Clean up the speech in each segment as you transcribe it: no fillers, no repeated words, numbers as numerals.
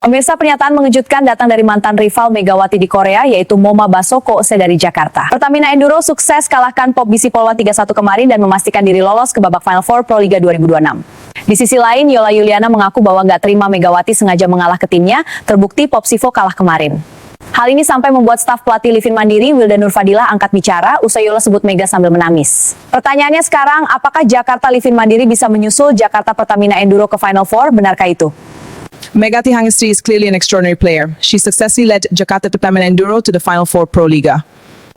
Pemirsa, pernyataan mengejutkan datang dari mantan rival Megawati di Korea, yaitu Moma Basoko dari Jakarta. Pertamina Enduro sukses kalahkan Pop BC Polwan 3-1 kemarin dan memastikan diri lolos ke babak Final Four Pro Liga 2026. Di sisi lain, Yola Yuliana mengaku bahwa nggak terima Megawati sengaja mengalah ke timnya, terbukti Pop Sivo kalah kemarin. Hal ini sampai membuat staf pelatih Livin Mandiri, Wilda Nurfadilah, angkat bicara usai Yola sebut Mega sambil menangis. Pertanyaannya sekarang, apakah Jakarta Livin Mandiri bisa menyusul Jakarta Pertamina Enduro ke Final Four? Benarkah itu? Megawati Hangestri is clearly an extraordinary player. She successfully led Jakarta Pertamina Enduro to the Final Four Pro Liga.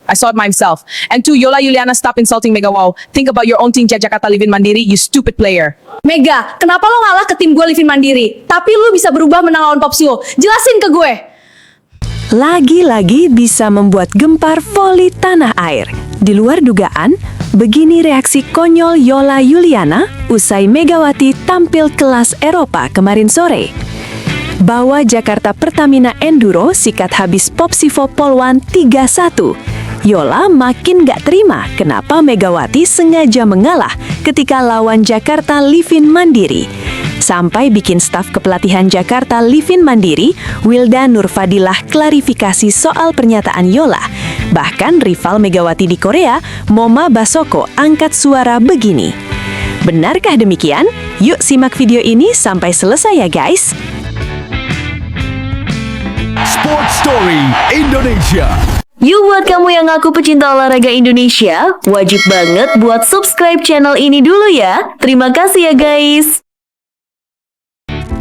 I saw it myself. And two, Yola Yuliana, stop insulting Mega. Wow. Think about your own team, Jakarta Livin Mandiri, you stupid player. Mega, kenapa lo ngalah ke tim gue Livin Mandiri? Tapi lo bisa berubah menang lawan Popsio. Jelasin ke gue. Lagi-lagi bisa membuat gempar voli tanah air. Di luar dugaan, begini reaksi konyol Yola Yuliana usai Megawati tampil kelas Eropa kemarin sore. Bawa Jakarta Pertamina Enduro sikat habis Popsivo Polwan 3-1. Yola makin gak terima kenapa Megawati sengaja mengalah ketika lawan Jakarta Livin Mandiri. Sampai bikin staf kepelatihan Jakarta Livin Mandiri, Wilda Nurfadilah, klarifikasi soal pernyataan Yola. Bahkan rival Megawati di Korea, Moma Basoko, angkat suara begini. Benarkah demikian? Yuk simak video ini sampai selesai ya guys. Sports Story Indonesia. Yuk buat kamu yang ngaku pecinta olahraga Indonesia, wajib banget buat subscribe channel ini dulu ya. Terima kasih ya guys.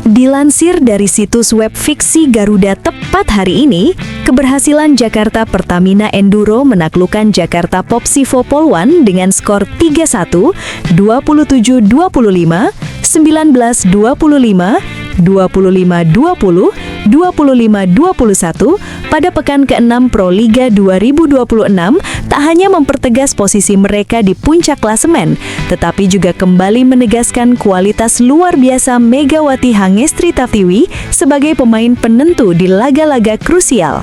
Dilansir dari situs web fiksi Garuda tepat hari ini, keberhasilan Jakarta Pertamina Enduro menaklukkan Jakarta Popsivo Polwan dengan skor 3-1, 27-25, 19-25, 25-20, 25-21 pada pekan ke-6 Pro Liga 2026 tak hanya mempertegas posisi mereka di puncak klasemen, tetapi juga kembali menegaskan kualitas luar biasa Megawati Hangestri Taftiwi sebagai pemain penentu di laga-laga krusial.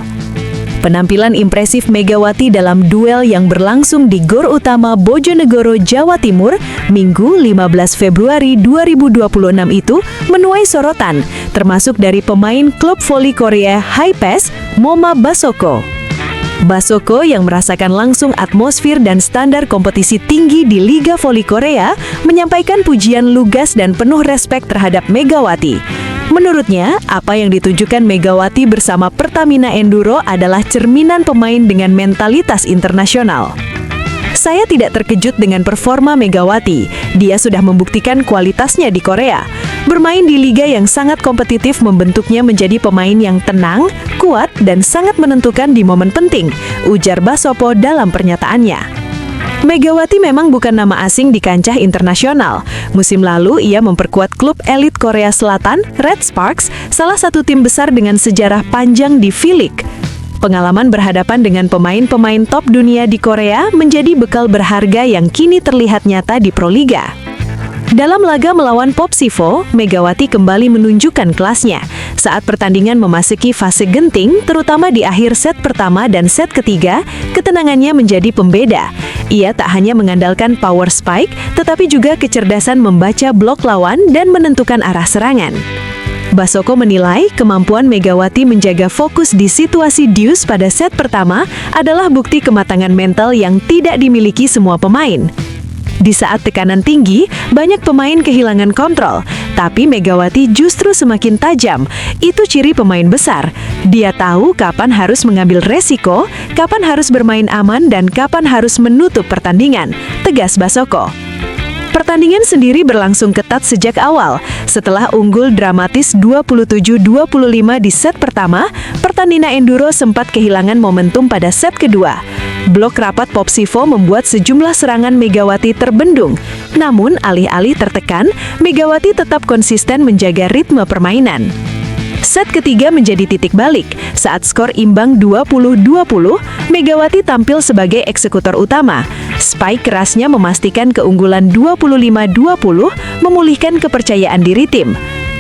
Penampilan impresif Megawati dalam duel yang berlangsung di Gor Utama Bojonegoro, Jawa Timur, Minggu 15 Februari 2026 itu menuai sorotan, termasuk dari pemain klub voli Korea Haipes, Moma Basoko. Basoko yang merasakan langsung atmosfer dan standar kompetisi tinggi di Liga Voli Korea, menyampaikan pujian lugas dan penuh respek terhadap Megawati. Menurutnya, apa yang ditunjukkan Megawati bersama Pertamina Enduro adalah cerminan pemain dengan mentalitas internasional. Saya tidak terkejut dengan performa Megawati. Dia sudah membuktikan kualitasnya di Korea. Bermain di liga yang sangat kompetitif membentuknya menjadi pemain yang tenang, kuat, dan sangat menentukan di momen penting, ujar Basoko dalam pernyataannya. Megawati memang bukan nama asing di kancah internasional. Musim lalu, ia memperkuat klub elit Korea Selatan, Red Sparks, salah satu tim besar dengan sejarah panjang di V-League. Pengalaman berhadapan dengan pemain-pemain top dunia di Korea menjadi bekal berharga yang kini terlihat nyata di Pro Liga. Dalam laga melawan Popsivo, Megawati kembali menunjukkan kelasnya. Saat pertandingan memasuki fase genting, terutama di akhir set pertama dan set ketiga, ketenangannya menjadi pembeda. Ia tak hanya mengandalkan power spike, tetapi juga kecerdasan membaca blok lawan dan menentukan arah serangan. Basoko menilai kemampuan Megawati menjaga fokus di situasi deuce pada set pertama adalah bukti kematangan mental yang tidak dimiliki semua pemain. Di saat tekanan tinggi, banyak pemain kehilangan kontrol, tapi Megawati justru semakin tajam. Itu ciri pemain besar. Dia tahu kapan harus mengambil resiko, kapan harus bermain aman, dan kapan harus menutup pertandingan, tegas Basoko. Pertandingan sendiri berlangsung ketat sejak awal. Setelah unggul dramatis 27-25 di set pertama, Pertamina Enduro sempat kehilangan momentum pada set kedua. Blok rapat Popsivo membuat sejumlah serangan Megawati terbendung. Namun, alih-alih tertekan, Megawati tetap konsisten menjaga ritme permainan. Set ketiga menjadi titik balik. Saat skor imbang 20-20, Megawati tampil sebagai eksekutor utama. Spike kerasnya memastikan keunggulan 25-20, memulihkan kepercayaan diri tim.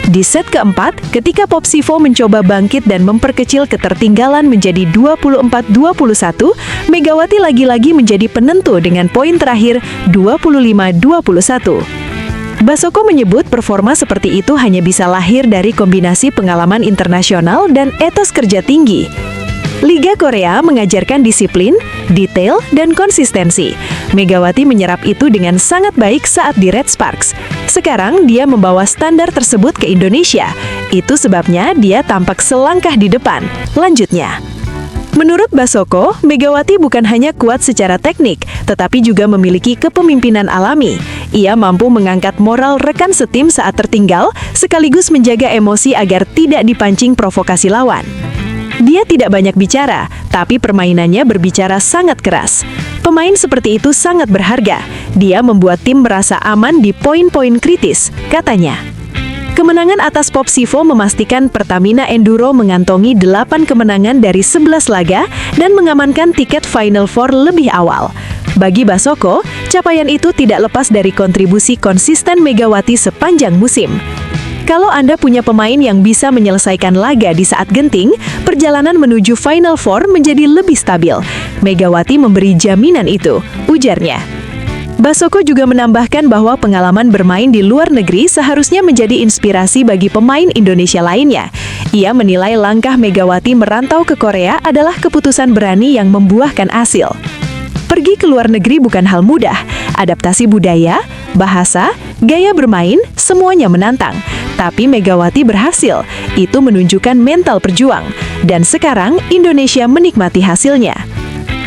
Di set keempat, ketika Popsivo mencoba bangkit dan memperkecil ketertinggalan menjadi 24-21, Megawati lagi-lagi menjadi penentu dengan poin terakhir 25-21. Basoko menyebut performa seperti itu hanya bisa lahir dari kombinasi pengalaman internasional dan etos kerja tinggi. Liga Korea mengajarkan disiplin, detail, dan konsistensi. Megawati menyerap itu dengan sangat baik saat di Red Sparks. Sekarang dia membawa standar tersebut ke Indonesia. Itu sebabnya dia tampak selangkah di depan. Lanjutnya, menurut Basoko, Megawati bukan hanya kuat secara teknik, tetapi juga memiliki kepemimpinan alami. Ia mampu mengangkat moral rekan setim saat tertinggal, sekaligus menjaga emosi agar tidak dipancing provokasi lawan. Dia tidak banyak bicara, tapi permainannya berbicara sangat keras. Pemain seperti itu sangat berharga. Dia membuat tim merasa aman di poin-poin kritis, katanya. Kemenangan atas Popsivo memastikan Pertamina Enduro mengantongi 8 kemenangan dari 11 laga dan mengamankan tiket Final Four lebih awal. Bagi Basoko, capaian itu tidak lepas dari kontribusi konsisten Megawati sepanjang musim. Kalau Anda punya pemain yang bisa menyelesaikan laga di saat genting, perjalanan menuju Final Four menjadi lebih stabil. Megawati memberi jaminan itu, ujarnya. Basoko juga menambahkan bahwa pengalaman bermain di luar negeri seharusnya menjadi inspirasi bagi pemain Indonesia lainnya. Ia menilai langkah Megawati merantau ke Korea adalah keputusan berani yang membuahkan hasil. Pergi ke luar negeri bukan hal mudah. Adaptasi budaya, bahasa, gaya bermain, semuanya menantang. Tapi Megawati berhasil. Itu menunjukkan mental perjuang. Dan sekarang Indonesia menikmati hasilnya.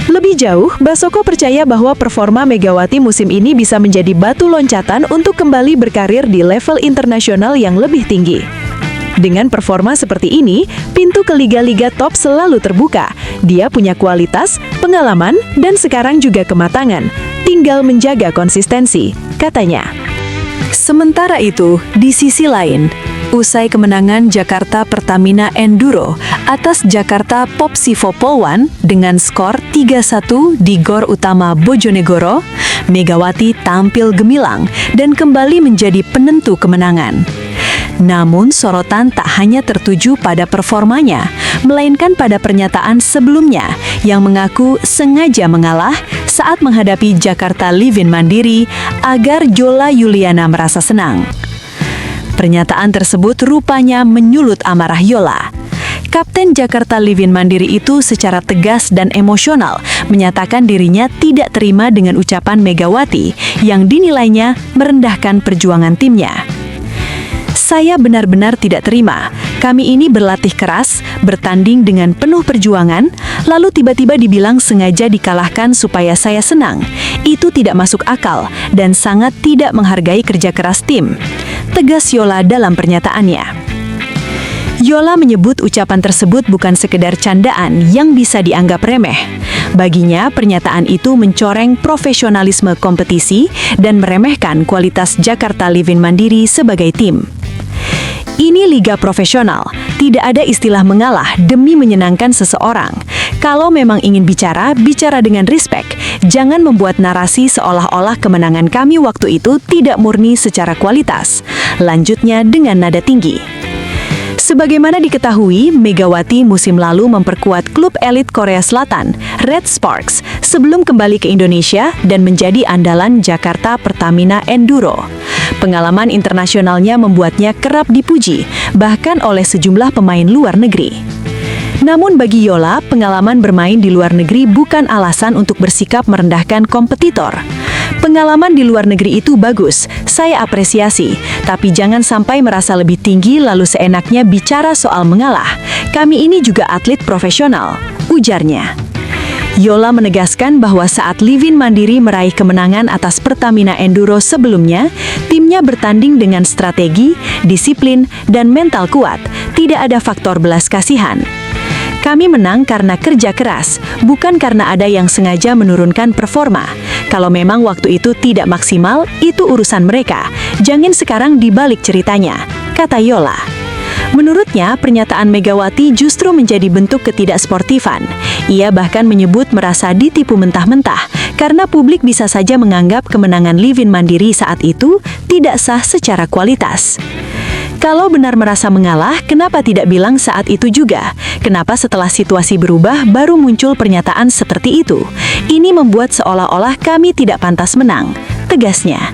Lebih jauh, Basoko percaya bahwa performa Megawati musim ini bisa menjadi batu loncatan untuk kembali berkarir di level internasional yang lebih tinggi. Dengan performa seperti ini, pintu ke liga-liga top selalu terbuka. Dia punya kualitas, pengalaman, dan sekarang juga kematangan. Tinggal menjaga konsistensi, katanya. Sementara itu, di sisi lain, usai kemenangan Jakarta Pertamina Enduro atas Jakarta Popsivo Polwan dengan skor 3-1 di Gor Utama Bojonegoro, Megawati tampil gemilang dan kembali menjadi penentu kemenangan. Namun sorotan tak hanya tertuju pada performanya, melainkan pada pernyataan sebelumnya yang mengaku sengaja mengalah saat menghadapi Jakarta Livin Mandiri agar Yola Yuliana merasa senang. Pernyataan tersebut rupanya menyulut amarah Yola. Kapten Jakarta Livin Mandiri itu secara tegas dan emosional menyatakan dirinya tidak terima dengan ucapan Megawati yang dinilainya merendahkan perjuangan timnya. Saya benar-benar tidak terima. Kami ini berlatih keras, bertanding dengan penuh perjuangan, lalu tiba-tiba dibilang sengaja dikalahkan supaya saya senang. Itu tidak masuk akal dan sangat tidak menghargai kerja keras tim, tegas Yola dalam pernyataannya. Yola menyebut ucapan tersebut bukan sekedar candaan yang bisa dianggap remeh. Baginya, pernyataan itu mencoreng profesionalisme kompetisi dan meremehkan kualitas Jakarta Livin Mandiri sebagai tim. Ini liga profesional, tidak ada istilah mengalah demi menyenangkan seseorang. Kalau memang ingin bicara, bicara dengan respect. Jangan membuat narasi seolah-olah kemenangan kami waktu itu tidak murni secara kualitas. Lanjutnya dengan nada tinggi. Sebagaimana diketahui, Megawati musim lalu memperkuat klub elit Korea Selatan, Red Sparks, sebelum kembali ke Indonesia dan menjadi andalan Jakarta Pertamina Enduro. Pengalaman internasionalnya membuatnya kerap dipuji, bahkan oleh sejumlah pemain luar negeri. Namun bagi Yola, pengalaman bermain di luar negeri bukan alasan untuk bersikap merendahkan kompetitor. Pengalaman di luar negeri itu bagus, saya apresiasi, tapi jangan sampai merasa lebih tinggi lalu seenaknya bicara soal mengalah. Kami ini juga atlet profesional, ujarnya. Yola menegaskan bahwa saat Livin Mandiri meraih kemenangan atas Pertamina Enduro sebelumnya, timnya bertanding dengan strategi, disiplin, dan mental kuat, tidak ada faktor belas kasihan. Kami menang karena kerja keras, bukan karena ada yang sengaja menurunkan performa. Kalau memang waktu itu tidak maksimal, itu urusan mereka. Jangan sekarang dibalik ceritanya, kata Yola. Menurutnya, pernyataan Megawati justru menjadi bentuk ketidaksportifan. Ia bahkan menyebut merasa ditipu mentah-mentah, karena publik bisa saja menganggap kemenangan Livin Mandiri saat itu tidak sah secara kualitas. Kalau benar merasa mengalah, kenapa tidak bilang saat itu juga? Kenapa setelah situasi berubah baru muncul pernyataan seperti itu? Ini membuat seolah-olah kami tidak pantas menang, tegasnya.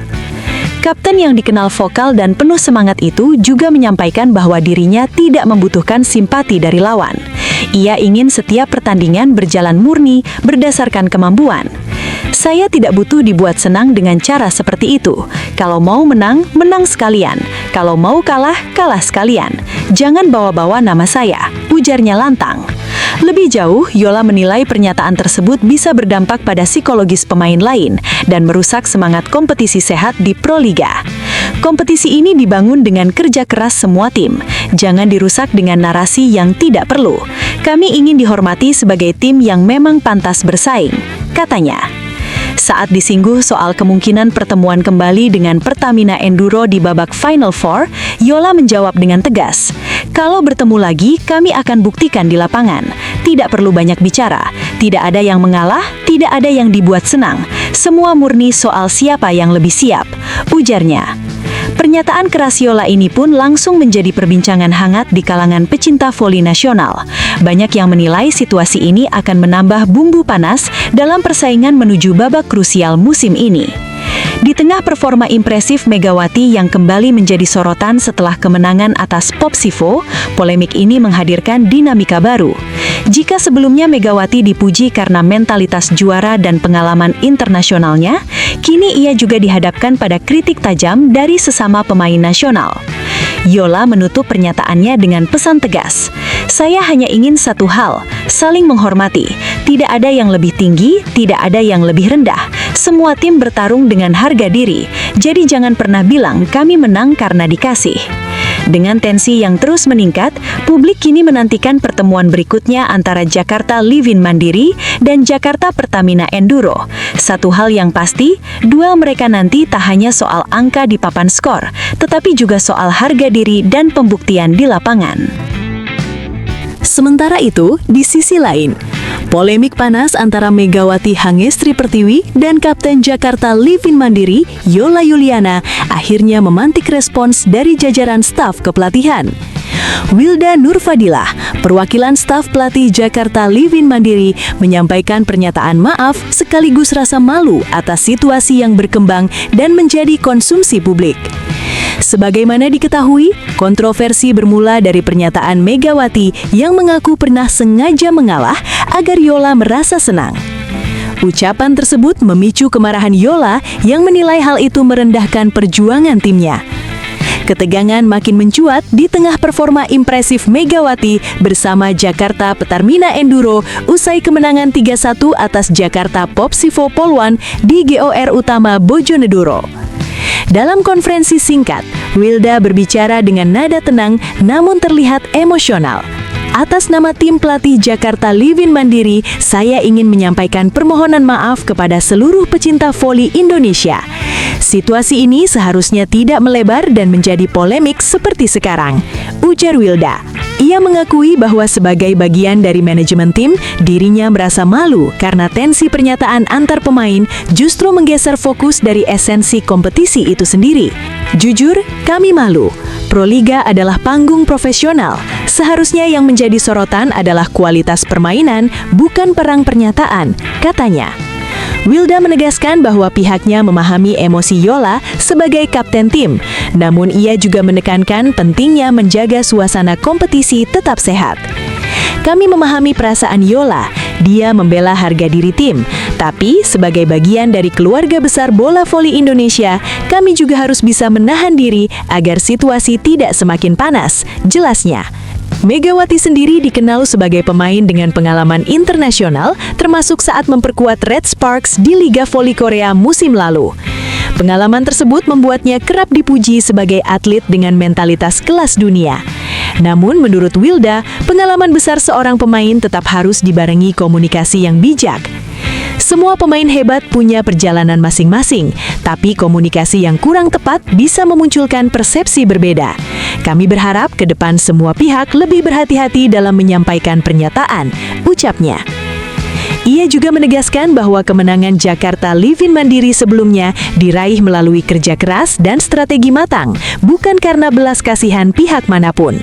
Kapten yang dikenal vokal dan penuh semangat itu juga menyampaikan bahwa dirinya tidak membutuhkan simpati dari lawan. Ia ingin setiap pertandingan berjalan murni berdasarkan kemampuan. Saya tidak butuh dibuat senang dengan cara seperti itu. Kalau mau menang, menang sekalian. Kalau mau kalah, kalah sekalian. Jangan bawa-bawa nama saya, ujarnya lantang. Lebih jauh, Yola menilai pernyataan tersebut bisa berdampak pada psikologis pemain lain dan merusak semangat kompetisi sehat di Proliga. Kompetisi ini dibangun dengan kerja keras semua tim. Jangan dirusak dengan narasi yang tidak perlu. Kami ingin dihormati sebagai tim yang memang pantas bersaing, katanya. Saat disinggung soal kemungkinan pertemuan kembali dengan Pertamina Enduro di babak Final Four, Yola menjawab dengan tegas, "Kalau bertemu lagi, kami akan buktikan di lapangan. Tidak perlu banyak bicara. Tidak ada yang mengalah, tidak ada yang dibuat senang. Semua murni soal siapa yang lebih siap," ujarnya. Pernyataan keras Yola ini pun langsung menjadi perbincangan hangat di kalangan pecinta voli nasional. Banyak yang menilai situasi ini akan menambah bumbu panas dalam persaingan menuju babak krusial musim ini. Di tengah performa impresif Megawati yang kembali menjadi sorotan setelah kemenangan atas Popsivo, polemik ini menghadirkan dinamika baru. Jika sebelumnya Megawati dipuji karena mentalitas juara dan pengalaman internasionalnya, kini ia juga dihadapkan pada kritik tajam dari sesama pemain nasional. Yola menutup pernyataannya dengan pesan tegas, "Saya hanya ingin satu hal, saling menghormati. Tidak ada yang lebih tinggi, tidak ada yang lebih rendah. Semua tim bertarung dengan harga diri, jadi jangan pernah bilang kami menang karena dikasih." Dengan tensi yang terus meningkat, publik kini menantikan pertemuan berikutnya antara Jakarta Livin Mandiri dan Jakarta Pertamina Enduro. Satu hal yang pasti, duel mereka nanti tak hanya soal angka di papan skor, tetapi juga soal harga diri dan pembuktian di lapangan. Sementara itu, di sisi lain, polemik panas antara Megawati Hangestri Pertiwi dan Kapten Jakarta Livin Mandiri, Yola Yuliana, akhirnya memantik respons dari jajaran staf kepelatihan. Wilda Nurfadilah, perwakilan staf pelatih Jakarta Livin Mandiri, menyampaikan pernyataan maaf sekaligus rasa malu atas situasi yang berkembang dan menjadi konsumsi publik. Sebagaimana diketahui, kontroversi bermula dari pernyataan Megawati yang mengaku pernah sengaja mengalah agar Yola merasa senang. Ucapan tersebut memicu kemarahan Yola yang menilai hal itu merendahkan perjuangan timnya. Ketegangan makin mencuat di tengah performa impresif Megawati bersama Jakarta Pertamina Enduro usai kemenangan 3-1 atas Jakarta Popsivo Poluan di GOR Utama Bojonegoro. Dalam konferensi singkat, Wilda berbicara dengan nada tenang namun terlihat emosional. Atas nama tim pelatih Jakarta Livin Mandiri, saya ingin menyampaikan permohonan maaf kepada seluruh pecinta voli Indonesia. Situasi ini seharusnya tidak melebar dan menjadi polemik seperti sekarang, ujar Wilda. Ia mengakui bahwa sebagai bagian dari manajemen tim, dirinya merasa malu karena tensi pernyataan antar pemain justru menggeser fokus dari esensi kompetisi itu sendiri. Jujur, kami malu. Proliga adalah panggung profesional. Seharusnya yang menjadi sorotan adalah kualitas permainan, bukan perang pernyataan, katanya. Wilda menegaskan bahwa pihaknya memahami emosi Yola sebagai kapten tim, namun ia juga menekankan pentingnya menjaga suasana kompetisi tetap sehat. Kami memahami perasaan Yola, dia membela harga diri tim, tapi sebagai bagian dari keluarga besar bola voli Indonesia, kami juga harus bisa menahan diri agar situasi tidak semakin panas, jelasnya. Megawati sendiri dikenal sebagai pemain dengan pengalaman internasional, termasuk saat memperkuat Red Sparks di Liga Voli Korea musim lalu. Pengalaman tersebut membuatnya kerap dipuji sebagai atlet dengan mentalitas kelas dunia. Namun menurut Wilda, pengalaman besar seorang pemain tetap harus dibarengi komunikasi yang bijak. Semua pemain hebat punya perjalanan masing-masing, tapi komunikasi yang kurang tepat bisa memunculkan persepsi berbeda. Kami berharap ke depan semua pihak lebih berhati-hati dalam menyampaikan pernyataan, ucapnya. Ia juga menegaskan bahwa kemenangan Jakarta Livin Mandiri sebelumnya diraih melalui kerja keras dan strategi matang, bukan karena belas kasihan pihak manapun.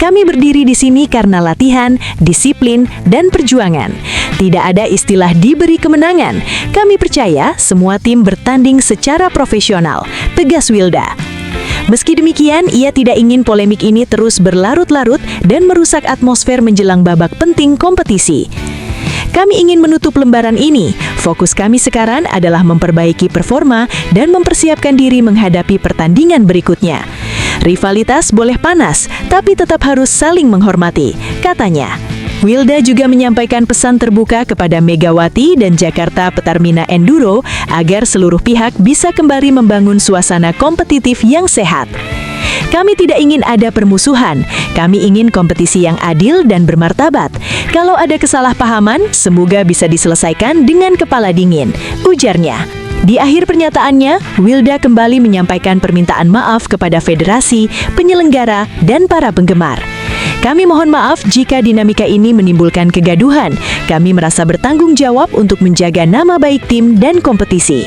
Kami berdiri di sini karena latihan, disiplin, dan perjuangan. Tidak ada istilah diberi kemenangan. Kami percaya semua tim bertanding secara profesional, tegas Wilda. Meski demikian, ia tidak ingin polemik ini terus berlarut-larut dan merusak atmosfer menjelang babak penting kompetisi. Kami ingin menutup lembaran ini. Fokus kami sekarang adalah memperbaiki performa dan mempersiapkan diri menghadapi pertandingan berikutnya. Rivalitas boleh panas, tapi tetap harus saling menghormati, katanya. Wilda juga menyampaikan pesan terbuka kepada Megawati dan Jakarta Petarmina Enduro agar seluruh pihak bisa kembali membangun suasana kompetitif yang sehat. Kami tidak ingin ada permusuhan, kami ingin kompetisi yang adil dan bermartabat. Kalau ada kesalahpahaman, semoga bisa diselesaikan dengan kepala dingin, ujarnya. Di akhir pernyataannya, Wilda kembali menyampaikan permintaan maaf kepada federasi, penyelenggara, dan para penggemar. Kami mohon maaf jika dinamika ini menimbulkan kegaduhan. Kami merasa bertanggung jawab untuk menjaga nama baik tim dan kompetisi.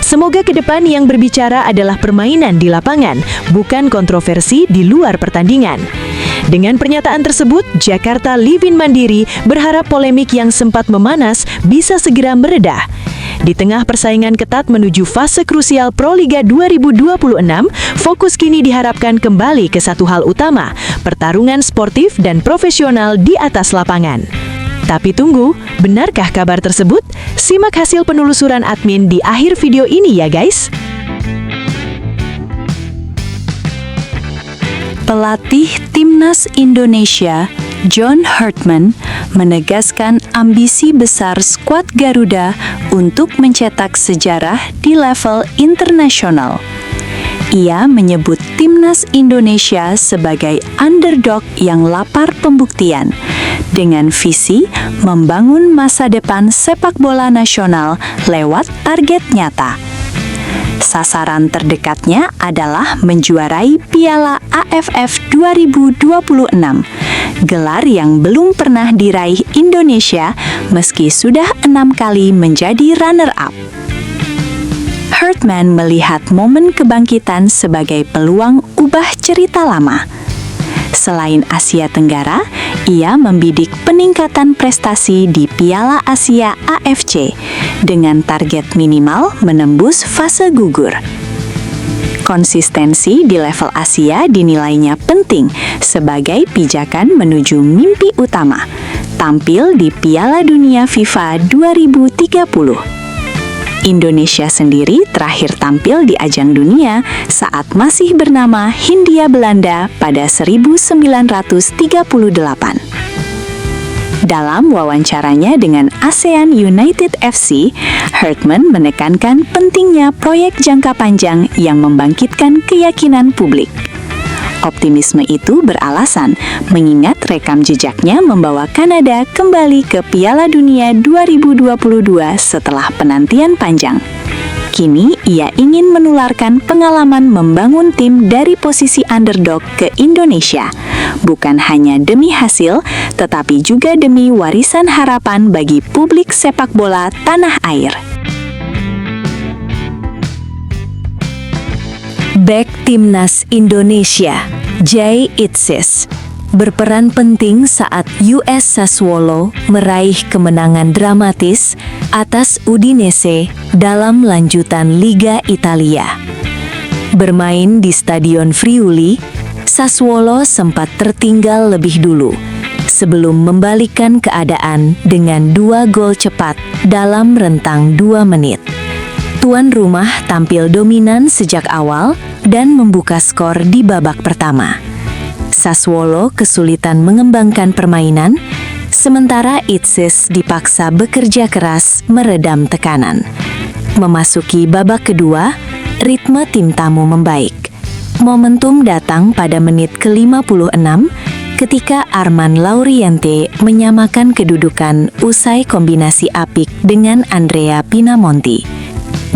Semoga ke depan yang berbicara adalah permainan di lapangan, bukan kontroversi di luar pertandingan. Dengan pernyataan tersebut, Jakarta Livin Mandiri berharap polemik yang sempat memanas bisa segera meredah. Di tengah persaingan ketat menuju fase krusial Proliga 2026, fokus kini diharapkan kembali ke satu hal utama, pertarungan sportif dan profesional di atas lapangan. Tapi tunggu, benarkah kabar tersebut? Simak hasil penelusuran admin di akhir video ini ya guys. Pelatih Timnas Indonesia, John Hartman, menegaskan ambisi besar skuad Garuda untuk mencetak sejarah di level internasional. Ia menyebut Timnas Indonesia sebagai underdog yang lapar pembuktian, dengan visi membangun masa depan sepak bola nasional lewat target nyata. Sasaran terdekatnya adalah menjuarai Piala AFF 2026, gelar yang belum pernah diraih Indonesia meski sudah 6 kali menjadi runner-up. Hartman melihat momen kebangkitan sebagai peluang ubah cerita lama. Selain Asia Tenggara, ia membidik peningkatan prestasi di Piala Asia AFC dengan target minimal menembus fase gugur. Konsistensi di level Asia dinilainya penting sebagai pijakan menuju mimpi utama, tampil di Piala Dunia FIFA 2030. Indonesia sendiri terakhir tampil di ajang dunia saat masih bernama Hindia Belanda pada 1938. Dalam wawancaranya dengan ASEAN United FC, Hartman menekankan pentingnya proyek jangka panjang yang membangkitkan keyakinan publik. Optimisme itu beralasan mengingat rekam jejaknya membawa Kanada kembali ke Piala Dunia 2022 setelah penantian panjang. Kini ia ingin menularkan pengalaman membangun tim dari posisi underdog ke Indonesia, bukan hanya demi hasil, tetapi juga demi warisan harapan bagi publik sepak bola tanah air. Bek Timnas Indonesia, Jay Itzis, berperan penting saat US Sassuolo meraih kemenangan dramatis atas Udinese dalam lanjutan Liga Italia. Bermain di Stadion Friuli, Sassuolo sempat tertinggal lebih dulu sebelum membalikkan keadaan dengan 2 gol cepat dalam rentang 2 menit. Tuan rumah tampil dominan sejak awal dan membuka skor di babak pertama. Sassuolo kesulitan mengembangkan permainan, sementara Itzis dipaksa bekerja keras meredam tekanan. Memasuki babak kedua, ritme tim tamu membaik. Momentum datang pada menit ke-56 ketika Arman Lauriente menyamakan kedudukan usai kombinasi apik dengan Andrea Pinamonti.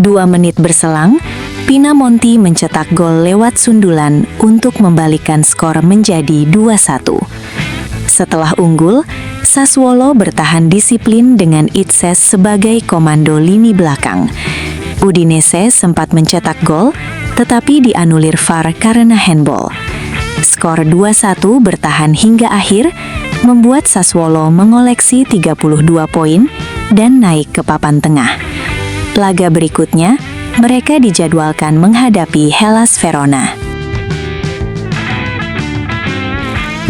2 menit berselang, Pinamonti mencetak gol lewat sundulan untuk membalikan skor menjadi 2-1. Setelah unggul, Sassuolo bertahan disiplin dengan Itzis sebagai komando lini belakang. Udinese sempat mencetak gol, tetapi dianulir VAR karena handball. skor 2-1 bertahan hingga akhir, membuat Sassuolo mengoleksi 32 poin dan naik ke papan tengah. Laga berikutnya, mereka dijadwalkan menghadapi Hellas Verona.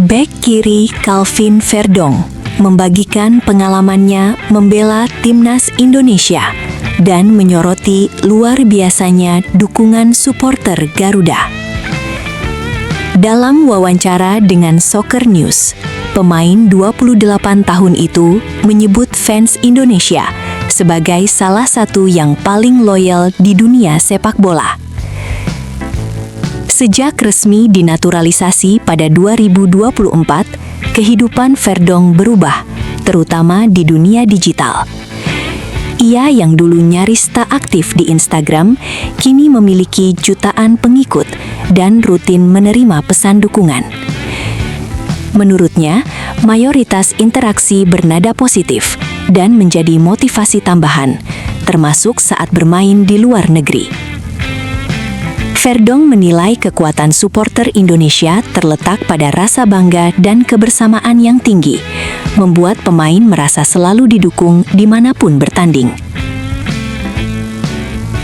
Bek kiri Calvin Verdong membagikan pengalamannya membela timnas Indonesia dan menyoroti luar biasanya dukungan supporter Garuda. Dalam wawancara dengan Soccer News, pemain 28 tahun itu menyebut fans Indonesia sebagai salah satu yang paling loyal di dunia sepak bola. Sejak resmi dinaturalisasi pada 2024, kehidupan Verdong berubah, terutama di dunia digital. Ia yang dulu nyaris tak aktif di Instagram, kini memiliki jutaan pengikut dan rutin menerima pesan dukungan. Menurutnya, mayoritas interaksi bernada positif dan menjadi motivasi tambahan, termasuk saat bermain di luar negeri. Verdong menilai kekuatan supporter Indonesia terletak pada rasa bangga dan kebersamaan yang tinggi, membuat pemain merasa selalu didukung dimanapun bertanding.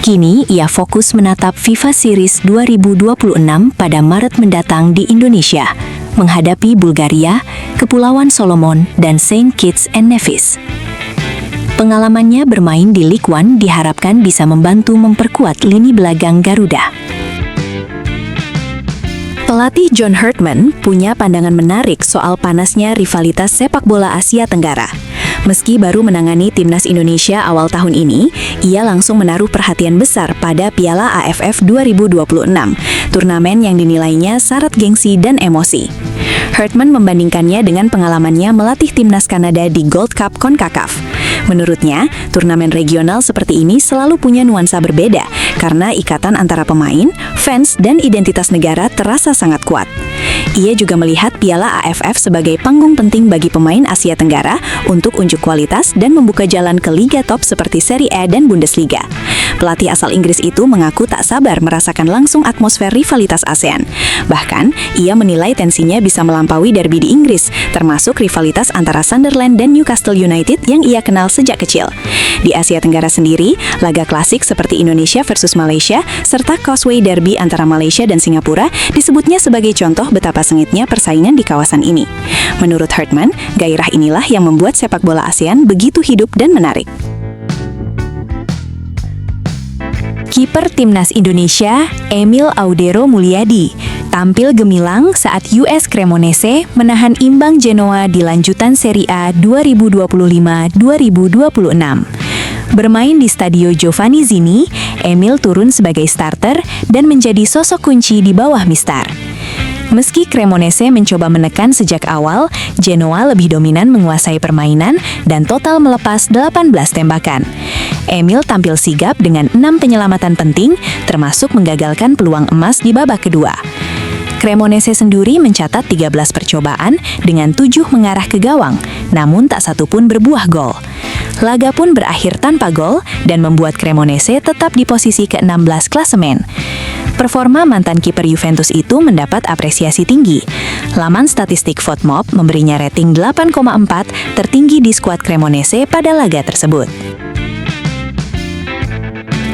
Kini ia fokus menatap FIFA Series 2026 pada Maret mendatang di Indonesia, menghadapi Bulgaria, Kepulauan Solomon, dan Saint Kitts and Nevis. Pengalamannya bermain di Ligue 1 diharapkan bisa membantu memperkuat lini belakang Garuda. Pelatih John Herdman punya pandangan menarik soal panasnya rivalitas sepak bola Asia Tenggara. Meski baru menangani timnas Indonesia awal tahun ini, ia langsung menaruh perhatian besar pada Piala AFF 2026, turnamen yang dinilainya syarat gengsi dan emosi. Herdman membandingkannya dengan pengalamannya melatih timnas Kanada di Gold Cup CONCACAF. Menurutnya, turnamen regional seperti ini selalu punya nuansa berbeda karena ikatan antara pemain, fans, dan identitas negara terasa sangat kuat. Ia juga melihat Piala AFF sebagai panggung penting bagi pemain Asia Tenggara untuk unjuk kualitas dan membuka jalan ke liga top seperti Serie A dan Bundesliga. Pelatih asal Inggris itu mengaku tak sabar merasakan langsung atmosfer rivalitas ASEAN. Bahkan, ia menilai tensinya bisa melampaui derby di Inggris, termasuk rivalitas antara Sunderland dan Newcastle United yang ia kenal sejak kecil. Di Asia Tenggara sendiri, laga klasik seperti Indonesia versus Malaysia, serta Causeway Derby antara Malaysia dan Singapura disebutnya sebagai contoh betapa sengitnya persaingan di kawasan ini. Menurut Herdman, gairah inilah yang membuat sepak bola ASEAN begitu hidup dan menarik. Kiper timnas Indonesia, Emil Audero Mulyadi, tampil gemilang saat US Cremonese menahan imbang Genoa di lanjutan Serie A 2025-2026. Bermain di Stadio Giovanni Zini, Emil turun sebagai starter dan menjadi sosok kunci di bawah Mistar. Meski Cremonese mencoba menekan sejak awal, Genoa lebih dominan menguasai permainan dan total melepas 18 tembakan. Emil tampil sigap dengan 6 penyelamatan penting, termasuk menggagalkan peluang emas di babak kedua. Cremonese sendiri mencatat 13 percobaan dengan 7 mengarah ke gawang, namun tak satu pun berbuah gol. Laga pun berakhir tanpa gol dan membuat Cremonese tetap di posisi ke-16 klasemen. Performa mantan kiper Juventus itu mendapat apresiasi tinggi. Laman statistik FOTMOB memberinya rating 8,4, tertinggi di skuad Cremonese pada laga tersebut.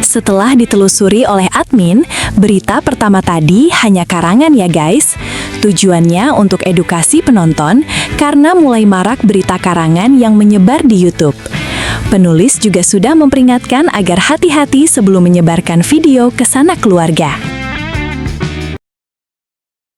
Setelah ditelusuri oleh admin, berita pertama tadi hanya karangan ya guys. Tujuannya untuk edukasi penonton karena mulai marak berita karangan yang menyebar di YouTube. Penulis juga sudah memperingatkan agar hati-hati sebelum menyebarkan video ke sanak keluarga.